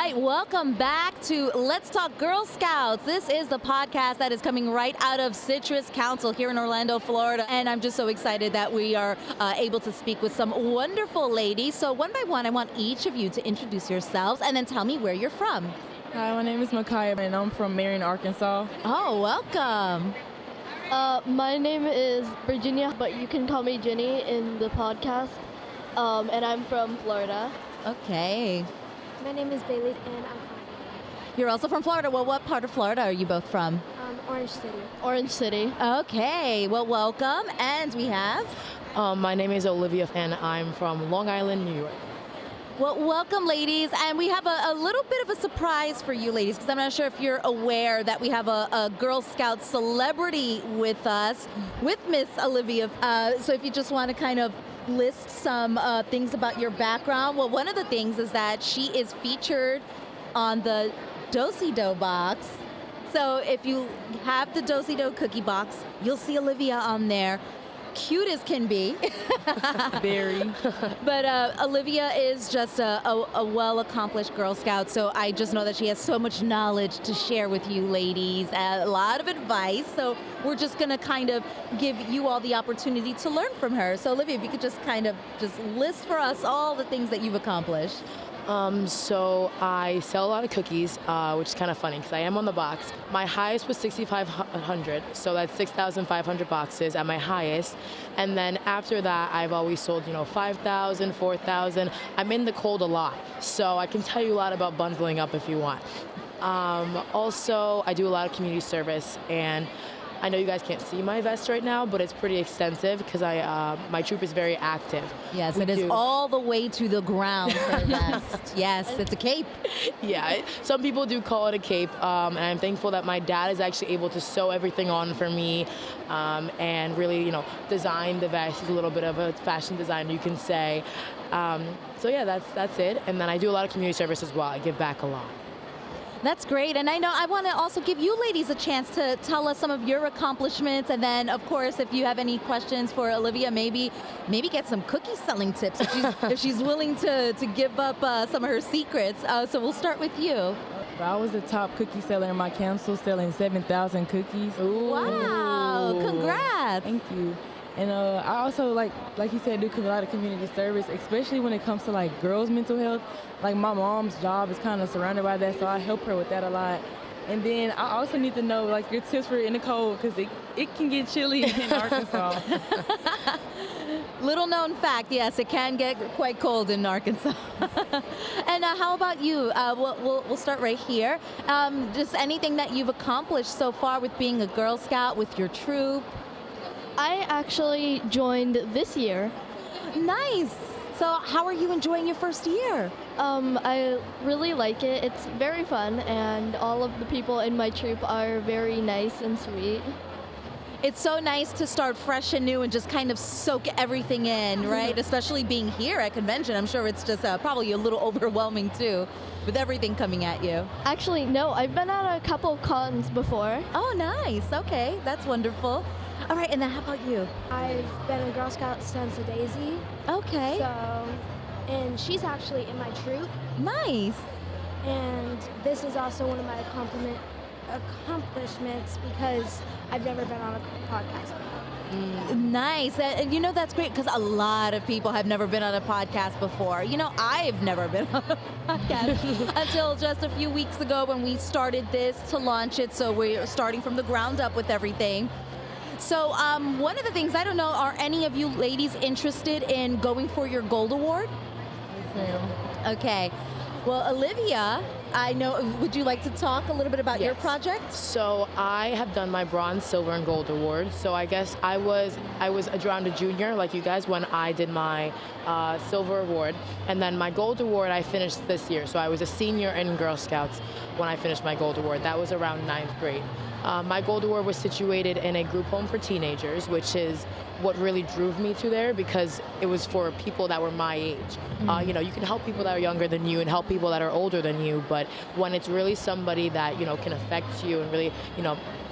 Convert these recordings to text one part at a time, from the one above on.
right, welcome back to Let's Talk Girl Scouts. This is the podcast that is coming right out of Citrus Council here in Orlando, Florida. And I'm just so excited that we are able to speak with some wonderful ladies. So one by one, I want each of you to introduce yourselves and then tell me where you're from. Hi, my name is Micaiah, and I'm from Marion, Arkansas. Oh, welcome. My name is Virginia, but you can call me Jenny in the podcast. And I'm from Florida. Okay. My name is Bailey, and I'm You're also from Florida. Well, what part of Florida are you both from? from Orange City. Orange City. Okay, well, welcome. And we have? My name is Olivia, and I'm from Long Island, New York. Well, welcome, ladies. And we have a little bit of a surprise for you, ladies, because I'm not sure if you're aware that we have a Girl Scout celebrity with us, with Miss Olivia. So if you just want to kind of list some things about your background. Well, one of the things is that she is featured on the Do-si-do box. So if you have the Do-si-do cookie box, you'll see Olivia on there. Cute as can be. Very. But Olivia is just a well-accomplished Girl Scout, so I just know that she has so much knowledge to share with you ladies, a lot of advice, so we're just going to kind of give you all the opportunity to learn from her. So Olivia, if you could just kind of just list for us all the things that you've accomplished. So I sell a lot of cookies, which is kind of funny because I am on the box. My highest was 6,500, so that's 6,500 boxes at my highest. And then after that, I've always sold, 5,000, 4,000. I'm in the cold a lot, so I can tell you a lot about bundling up if you want. Also, I do a lot of community service, and I know you guys can't see my vest right now, but it's pretty extensive because my troop is very active. Yes, it is all the way to the ground, her vest. Yes, it's a cape. Yeah, some people do call it a cape, and I'm thankful that my dad is actually able to sew everything on for me and really, design the vest. He's a little bit of a fashion designer, you can say. So yeah, that's it. And then I do a lot of community service as well. I give back a lot. That's great, and I know I want to also give you ladies a chance to tell us some of your accomplishments, and then of course if you have any questions for Olivia, maybe get some cookie selling tips if she's willing to give up some of her secrets. So we'll start with you. I was the top cookie seller in my council, selling 7,000 cookies. Ooh. Wow, congrats. Thank you. And I also, like you said, do a lot of community service, especially when it comes to like girls' mental health. Like my mom's job is kind of surrounded by that, so I help her with that a lot. And then I also need to know like your tips for in the cold, because it can get chilly in Arkansas. Little known fact, yes, it can get quite cold in Arkansas. And how about you? We'll start right here. Just anything that you've accomplished so far with being a Girl Scout, with your troop. I actually joined this year. Nice. So how are you enjoying your first year? I really like it. It's very fun, and all of the people in my troop are very nice and sweet. It's so nice to start fresh and new and just kind of soak everything in, right? Especially being here at convention. I'm sure it's just probably a little overwhelming too, with everything coming at you. Actually, no, I've been at a couple of cons before. Oh, nice. Okay, that's wonderful. All right, and then how about you? I've been a Girl Scout since a Daisy. Okay. And she's actually in my troop. Nice. And this is also one of my accomplishments because I've never been on a podcast before. Nice. And that's great because a lot of people have never been on a podcast before. I've never been on a podcast until just a few weeks ago when we started this to launch it. So we're starting from the ground up with everything. So one of the things, I don't know, are any of you ladies interested in going for your Gold Award? Yes, ma'am. Okay. Well, Olivia, I know, would you like to talk a little bit about your Yes. project? So I have done my bronze, silver, and gold award. So I guess I was around a junior like you guys when I did my silver award, and then my gold award I finished this year. So I was a senior in Girl Scouts when I finished my gold award. That was around 9th grade. My gold award was situated in a group home for teenagers, which is what really drove me to there because it was for people that were my age. You can help people that are younger than you and help people that are older than you, but when it's really somebody that, can affect you and really,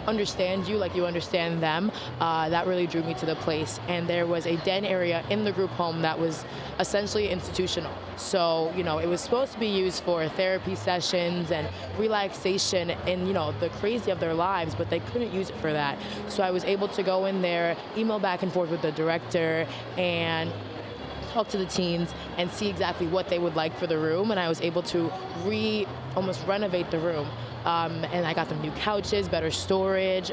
understand you like you understand them, that really drew me to the place. And there was a den area in the group home that was essentially institutional. So, it was supposed to be used for therapy sessions and relaxation and, the crazy of their lives, but they couldn't use it for that. So I was able to go in there, email back and forth with the director, and talk to the teens and see exactly what they would like for the room. And I was able to almost renovate the room. And I got them new couches, better storage,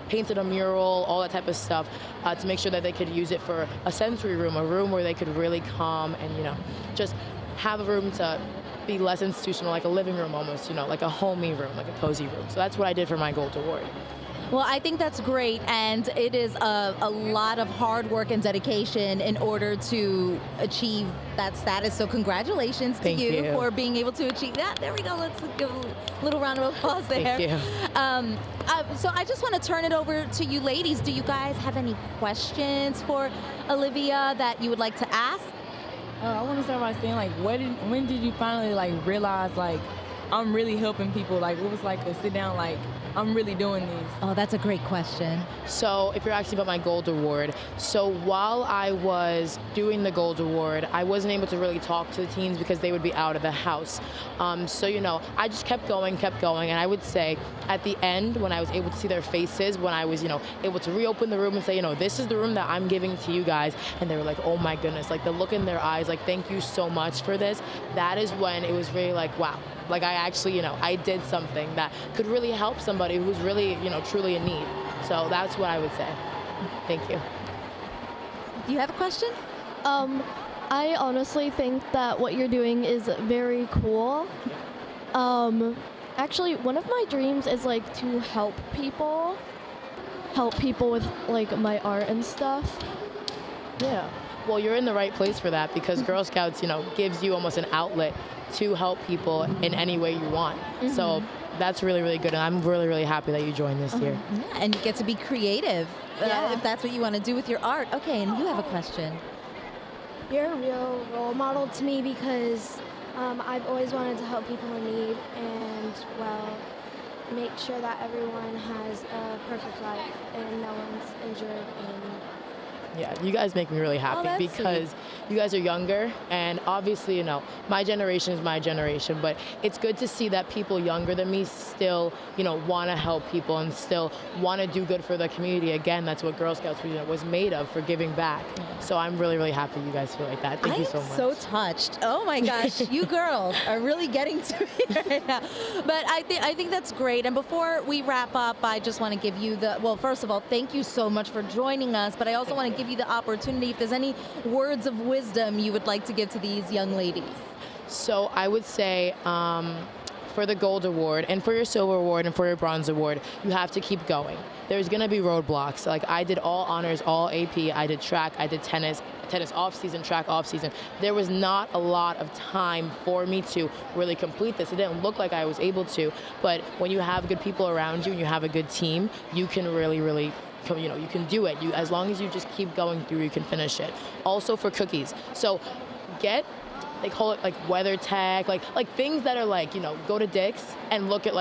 painted a mural, all that type of stuff to make sure that they could use it for a sensory room, a room where they could really calm and, just have a room to be less institutional, like a living room almost, like a homey room, like a cozy room. So that's what I did for my Gold Award. Well, I think that's great, and it is a lot of hard work and dedication in order to achieve that status. So congratulations to Thank you for being able to achieve that. There we go. Let's give a little round of applause there. Thank you. So I just want to turn it over to you ladies. Do you guys have any questions for Olivia that you would like to ask? I want to start by saying, when did you finally, realize, I'm really helping people? What was, a sit-down, I'm really doing this? Oh, that's a great question. So if you're asking about my Gold Award, so while I was doing the Gold Award, I wasn't able to really talk to the teens because they would be out of the house. So, I just kept going, and I would say at the end, when I was able to see their faces, when I was, able to reopen the room and say, this is the room that I'm giving to you guys, and they were like, oh my goodness, the look in their eyes, thank you so much for this, that is when it was really wow. I actually, I did something that could really help somebody who's really, truly in need. So that's what I would say. Thank you. Do you have a question? I honestly think that what you're doing is very cool. Actually, one of my dreams is to help people with my art and stuff. Yeah. Well, you're in the right place for that because Girl Scouts, gives you almost an outlet to help people in any way you want. Mm-hmm. So that's really, really good. And I'm really, really happy that you joined this year. Yeah, and you get to be creative if that's what you want to do with your art. Okay, and you have a question. You're a real role model to me because I've always wanted to help people in need and, make sure that everyone has a perfect life and no one's injured and Yeah, you guys make me really happy because you guys are younger, and obviously, my generation is my generation, but it's good to see that people younger than me still, want to help people and still want to do good for the community. Again, that's what Girl Scouts was made of, for giving back. So I'm really, really happy you guys feel like that. Thank you so much. I'm so touched. Oh my gosh, you girls are really getting to me right now. But I think that's great. And before we wrap up, I just want to give you first of all, thank you so much for joining us, but I also want to give you the opportunity if there's any words of wisdom you would like to give to these young ladies. So I would say for the Gold Award and for your Silver Award and for your Bronze Award, you have to keep going. There's going to be roadblocks. I did all honors, all AP. I did track, I did tennis off season, track off season. There was not a lot of time for me to really complete this. It didn't look like I was able to, but when you have good people around you and you have a good team, you can really, really you can do it. As long as you just keep going through, you can finish it. Also for cookies. So they call it weather tech, things that are go to Dick's and look at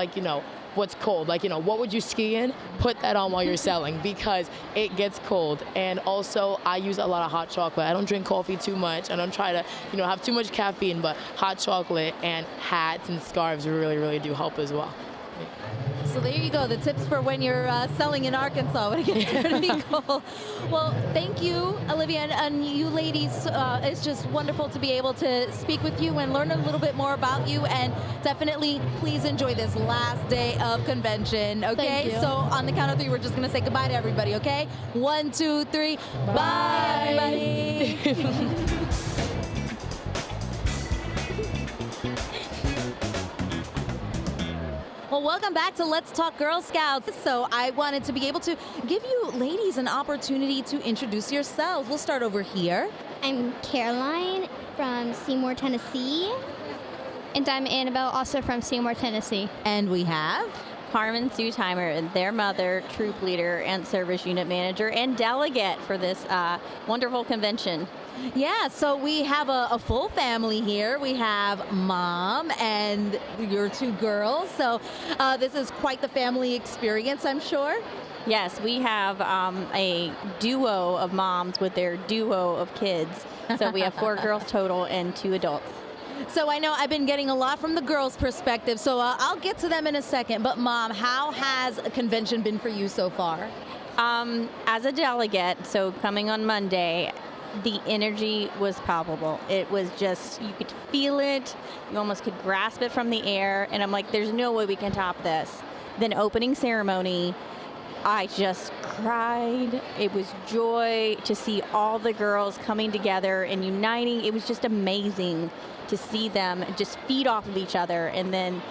what's cold. What would you ski in? Put that on while you're selling because it gets cold. And also I use a lot of hot chocolate. I don't drink coffee too much. I don't try to, have too much caffeine, but hot chocolate and hats and scarves really, really do help as well. So there you go, the tips for when you're selling in Arkansas when it gets pretty cold. Well, thank you, Olivia, and you ladies. It's just wonderful to be able to speak with you and learn a little bit more about you. And definitely, please enjoy this last day of convention, okay? Thank you. So on the count of 3, we're just going to say goodbye to everybody, okay? 1, 2, 3. Bye, everybody. Well, welcome back to Let's Talk Girl Scouts. So I wanted to be able to give you ladies an opportunity to introduce yourselves. We'll start over here. I'm Caroline from Seymour, Tennessee. And I'm Annabelle, also from Seymour, Tennessee. And we have Carmen Sutheimer, their mother, troop leader, and service unit manager, and delegate for this wonderful convention. Yeah, so we have a full family here. We have mom and your two girls. So this is quite the family experience, I'm sure. Yes, we have a duo of moms with their duo of kids. So we have 4 girls total and 2 adults. So I know I've been getting a lot from the girls' perspective, so I'll get to them in a second. But Mom, how has a convention been for you so far? As a delegate, so coming on Monday, the energy was palpable. It was just, you could feel it. You almost could grasp it from the air. And I'm like, there's no way we can top this. Then opening ceremony, I just cried. It was joy to see all the girls coming together and uniting. It was just amazing to see them just feed off of each other and then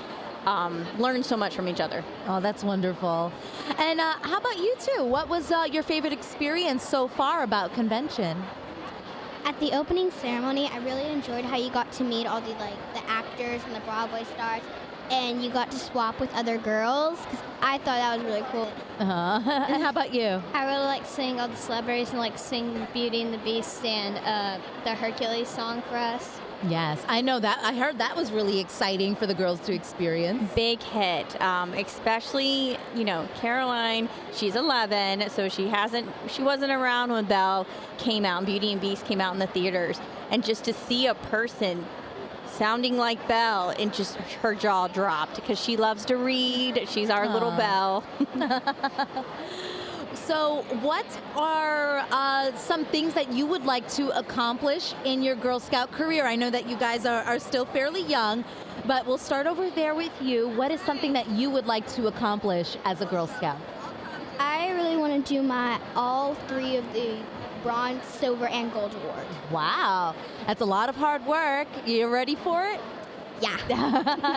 learn so much from each other. Oh, that's wonderful. And how about you two? What was your favorite experience so far about convention? At the opening ceremony, I really enjoyed how you got to meet all the actors and the Broadway stars, and you got to swap with other girls. 'Cause I thought that was really cool. And how about you? I really like seeing all the celebrities and sing Beauty and the Beast and the Hercules song for us. Yes, I know that. I heard that was really exciting for the girls to experience. Big hit, especially, Caroline, she's 11, so she wasn't around when Belle came out, and Beauty and Beast came out in the theaters. And just to see a person sounding like Belle, and just her jaw dropped because she loves to read. She's our little Belle. So what are some things that you would like to accomplish in your Girl Scout career? I know that you guys are still fairly young, but we'll start over there with you. What is something that you would like to accomplish as a Girl Scout? I really want to do all 3 of the bronze, silver, and gold awards. Wow, that's a lot of hard work. You ready for it? Yeah.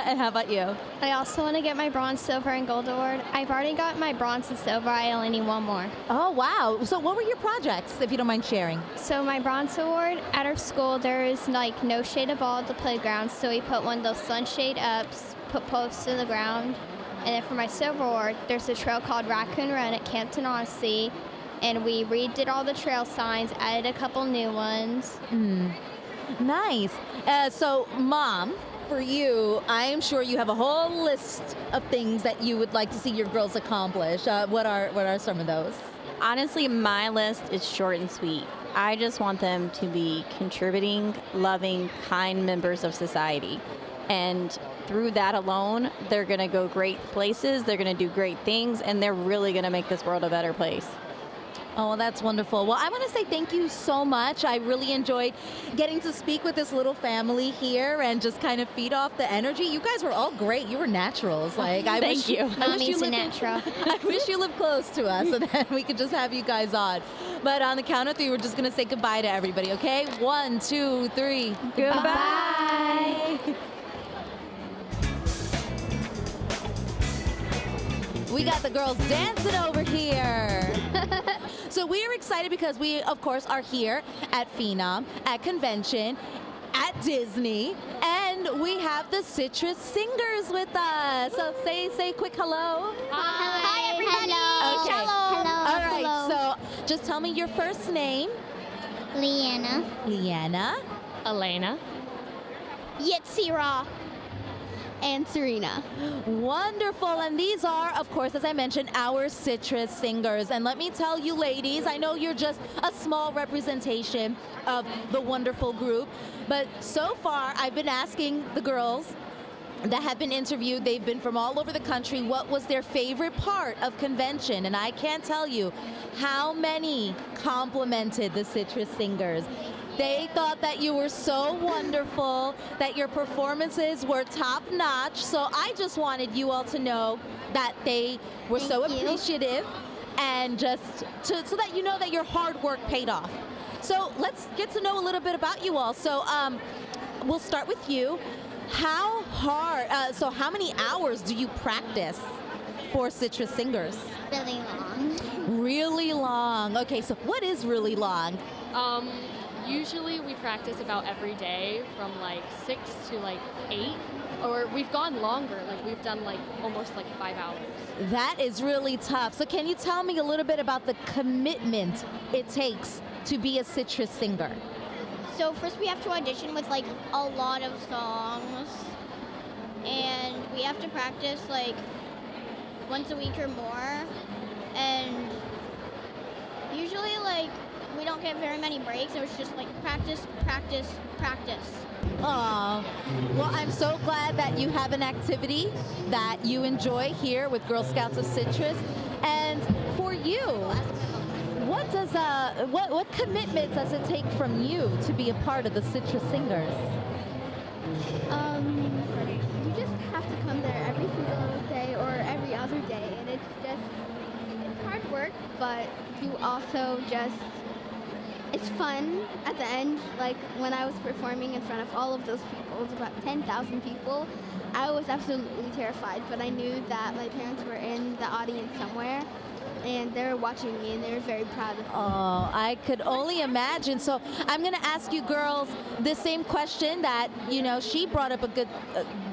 And how about you? I also want to get my bronze, silver, and gold award. I've already got my bronze and silver. I only need 1 more. Oh, wow. So what were your projects, if you don't mind sharing? So my bronze award, at our school, there is no shade of all at the playground. So we put one of those sunshade ups, put posts in the ground. And then for my silver award, there's a trail called Raccoon Run at Campton Odyssey. And we redid all the trail signs, added a couple new ones. Nice. So, Mom, for you, I am sure you have a whole list of things that you would like to see your girls accomplish. What are some of those? Honestly, my list is short and sweet. I just want them to be contributing, loving, kind members of society. And through that alone, they're going to go great places, they're going to do great things, and they're really going to make this world a better place. Oh, well, that's wonderful. Well, I want to say thank you so much. I really enjoyed getting to speak with this little family here and just kind of feed off the energy. You guys were all great. You were naturals. Thank you. Mommy's a natural. I wish you lived close to us, and then we could just have you guys on. But on the count of 3, we're just going to say goodbye to everybody, okay? 1, 2, 3. Goodbye. We got the girls dancing over here. So we are excited because we, of course, are here at Phenom, at convention, at Disney, and we have the Citrus Singers with us. So say a quick hello. Hi, everybody. Okay. Hello. All right, so just tell me your first name. Leanna. Elena. Yitzira. And Serena. Wonderful. And these are, of course, as I mentioned, our Citrus Singers. And let me tell you, ladies, I know you're just a small representation of the wonderful group, but so far I've been asking the girls that have been interviewed, they've been from all over the country, what was their favorite part of convention? And I can't tell you how many complimented the Citrus Singers. They thought that you were so wonderful, that your performances were top-notch. So I just wanted you all to know that they were so appreciative, and just so that you know that your hard work paid off. So let's get to know a little bit about you all. So we'll start with you. How many hours do you practice for Citrus Singers? Really long. Really long. Okay, so what is really long? Usually we practice about every day from 6 to 8, or we've gone longer, we've done almost 5 hours. That is really tough. So can you tell me a little bit about the commitment it takes to be a Citrus Singer? So first we have to audition with like a lot of songs, and we have to practice like once a week or more, and usually like we don't get very many breaks, so it's just like practice, practice, practice. Aw, well, I'm so glad that you have an activity that you enjoy here with Girl Scouts of Citrus. And for you, what commitment does it take from you to be a part of the Citrus Singers? You just have to come there every single day or every other day, and it's hard work, but you also it's fun at the end. Like when I was performing in front of all of those people, it was about 10,000 people, I was absolutely terrified, but I knew that my parents were in the audience somewhere, and they were watching me, and they were very proud of me. Oh, I could only imagine. So I'm going to ask you girls the same question that, she brought up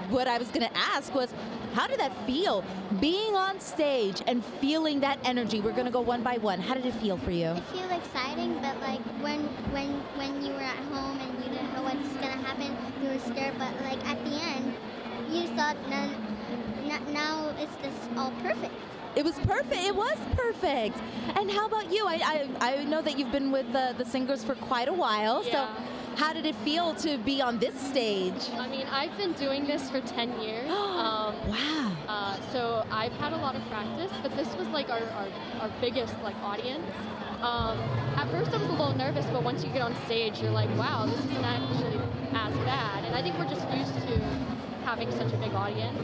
what I was going to ask was, how did that feel? Being on stage and feeling that energy. We're going to go one by one. How did it feel for you? It feels exciting, but like when you were at home and you didn't know what's gonna happen, you were scared. But like at the end, you thought, now it's just all perfect. It was perfect. It was perfect. And how about you? I know that you've been with the Singers for quite a while. Yeah. So how did it feel to be on this stage? I mean, I've been doing this for 10 years. Wow. So I've had a lot of practice, but this was like our biggest like audience. At first I was a little nervous, but once you get on stage, you're like, wow, this isn't actually as bad. And I think we're just used to having such a big audience.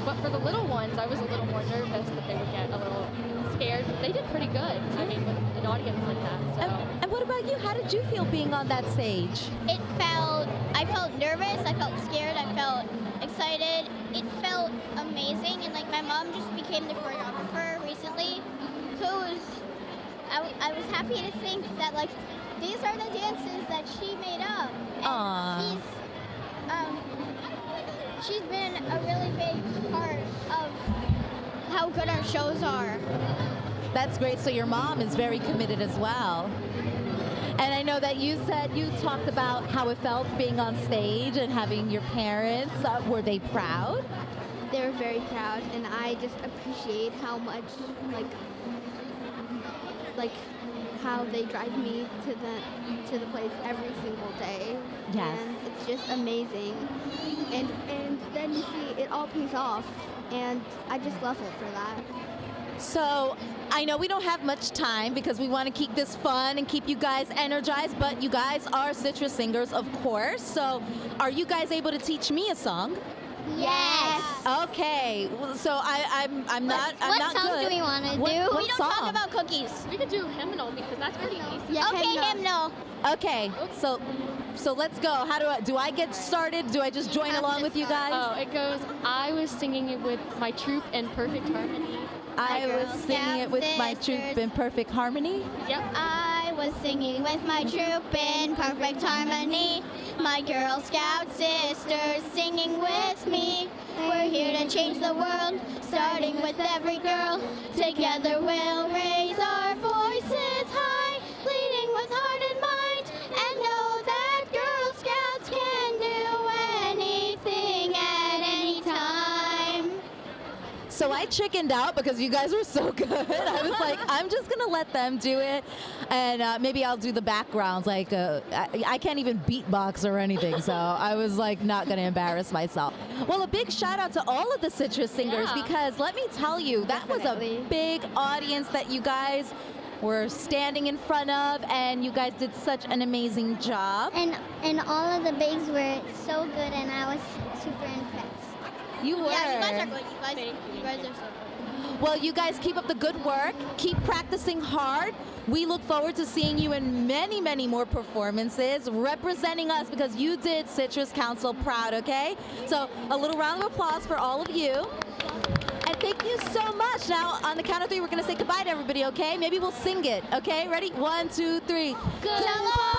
But for the little ones, I was a little more nervous that they would get a little scared. But they did pretty good. I mean, with an audience like that. So. And what about you? How did you feel being on that stage? I felt nervous, I felt scared, I felt excited. It felt amazing, and like my mom just became the choreographer recently. So I was happy to think that like these are the dances that she made up. And she's been a really big part of how good our shows are. That's great. So your mom is very committed as well. And I know that you said you talked about how it felt being on stage and having your parents. Were they proud? They were very proud, and I just appreciate how much, like how they drive me to the place every single day. Yes. And it's just amazing. And then you see it all pays off, and I just love it for that. So I know we don't have much time because we want to keep this fun and keep you guys energized, but you guys are Citrus Singers, of course. So are you guys able to teach me a song? Yes. Okay. So I'm not What not song good. do we want to do? What We don't song? talk about cookies. We could do hymnal because that's pretty easy. Yeah, Okay, hymnal. Okay. So let's go. How do I get started? Do I just join have along to with you start. guys? Oh, it goes, I was singing it with my troop in perfect harmony. I was Girl singing it with my Scout troop sisters. in perfect harmony. Yep. I was singing with my troop in perfect harmony. My Girl Scout sisters singing with me. We're here to change the world, starting with every girl. Together we'll raise our voices high, leading with heart and mind, and know that Girl Scouts can do anything at any time. So I chickened out because you guys were so good. I was like, I'm just gonna let them do it, and maybe I'll do the backgrounds. Like I can't even beatbox or anything, so I was like not gonna embarrass myself. Well, a big shout out to all of the Citrus Singers Yeah. because let me tell you, that was a Definitely. big audience that you guys were standing in front of, and you guys did such an amazing job. And all of the bigs were so good, and I was super impressed. You were. Yeah, you guys are good. Thank You guys are so good. Well, you guys keep up the good work. Keep practicing hard. We look forward to seeing you in many, many more performances representing us because you did Citrus Council proud, okay? So a little round of applause for all of you. And thank you so much. Now, on the count of three, we're going to say goodbye to everybody, okay? Maybe we'll sing it, okay? Ready? 1, 2, 3. Good luck!